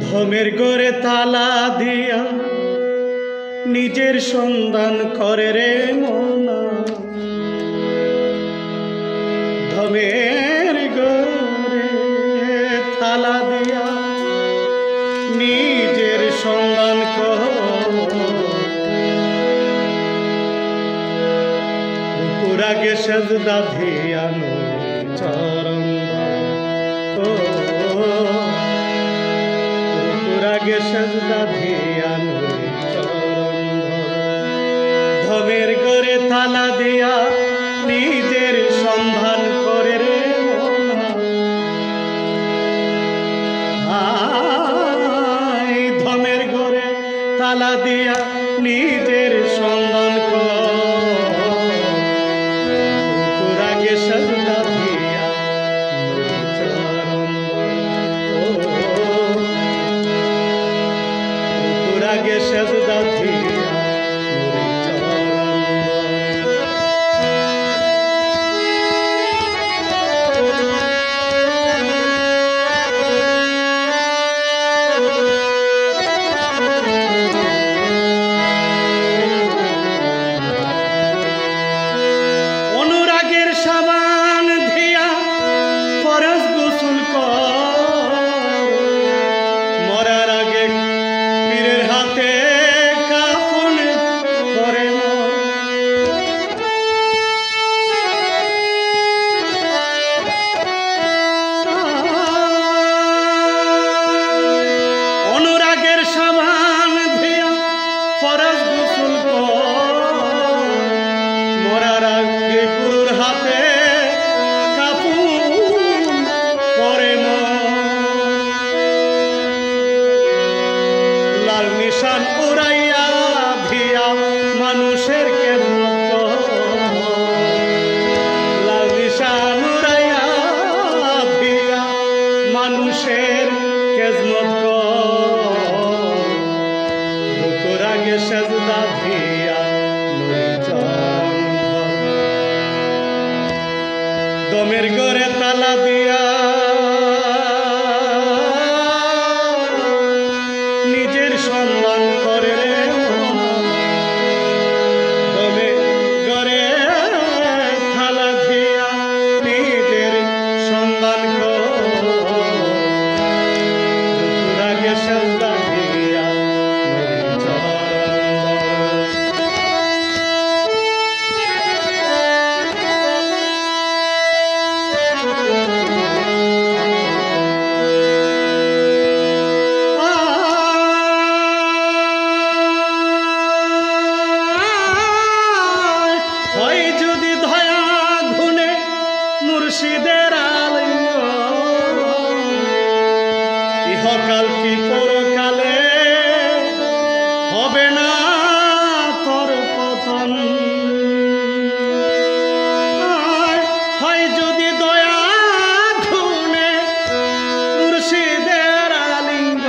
ধমের ঘরে তালা দিয়া নিজের সন্ধান করে রে মনা, ধমের ঘরে তালা দিয়া নিজের সন্ধান পুরাগে সেজদা ধিয়ানো চরণ পুরাগে সেজদা ধিয়ানো চরণ ধমের ঘরে তালা দিয়া নিজের সন্ধান করে রে ধমের ঘরে তালা দিয়া নিজের সন্ধান পুরাগে সেজদা দিয়া পুরাগে সেজদা দিয়া সাবান ধিয়া ফরজ গোসল কর, মরার আগে পীরের হাতে কাফন করে অনুরাগের সাবান ধিয়া ফরজ গোসল কর, মরার আগে গুরুর হাতে কাফন পরে লাল নিশান উড়াইয়া ধিয়া মানুষের খেদমত, লাল নিশান উড়াইয়া ধিয়া মানুষের খেদমত পুরাগে সেজদা ধিয়া দমের ঘরে তালা দিয়া নিজের সন্ধান করে রে দমের ঘরে তালা দিয়া নিজের সন্ধান পুরাগে সেজদা দিয়া মুর্শিদের আলিঙ্গ ইহকাল কি পরকালে হবে না তোর পতন, হয় যদি দয়া ধুনে মুর্শিদের আলিঙ্গ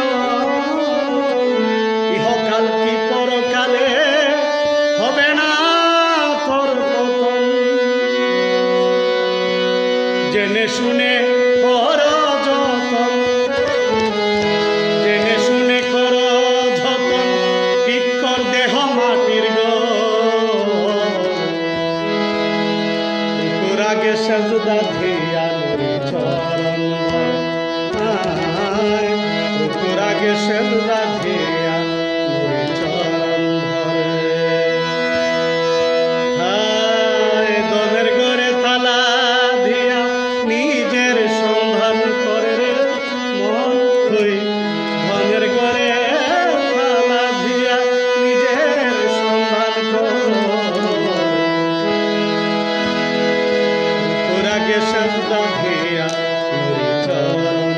ইহকাল কি পরকালে হবে না তোর পতন, জেনে শুনে কর যতন, জেনে শুনে কর যতন, বিকর দেহ মাটির পুরাগে সেজদা ধিয়া চরণ পুরাগে সেজদা ধিয়া চরণ দমের ঘরে তালা নিজের সন্ধান করে রে মন ধনের ঘরে তালা দিয়া নিজের সন্ধান পুরাগে সেজদা দিয়া চরণ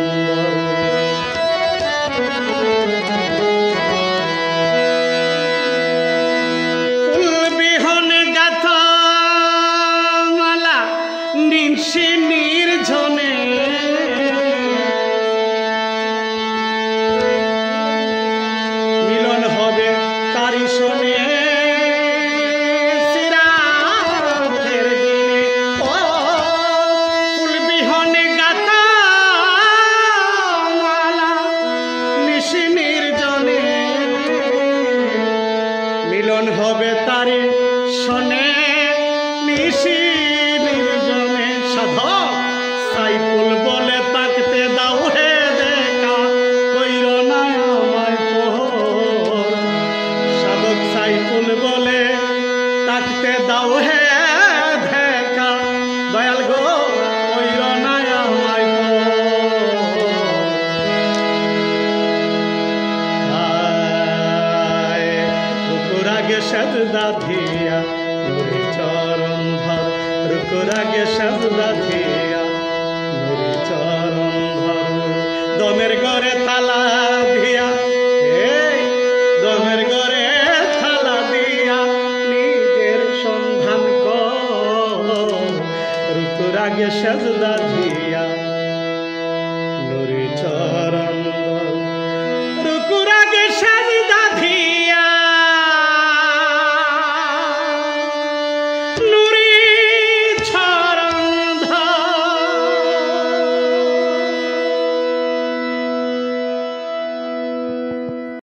সাজদা ধিয়া নুরি চরণ ধর রুকুর আগে সাজদা ধিয়া নুরি চরণ ধর দমের ঘরে তালা দিয়া এই দমের ঘরে তালা দিয়া নিজের সন্ধান কর রুকুর আগে সাজদা ধিয়া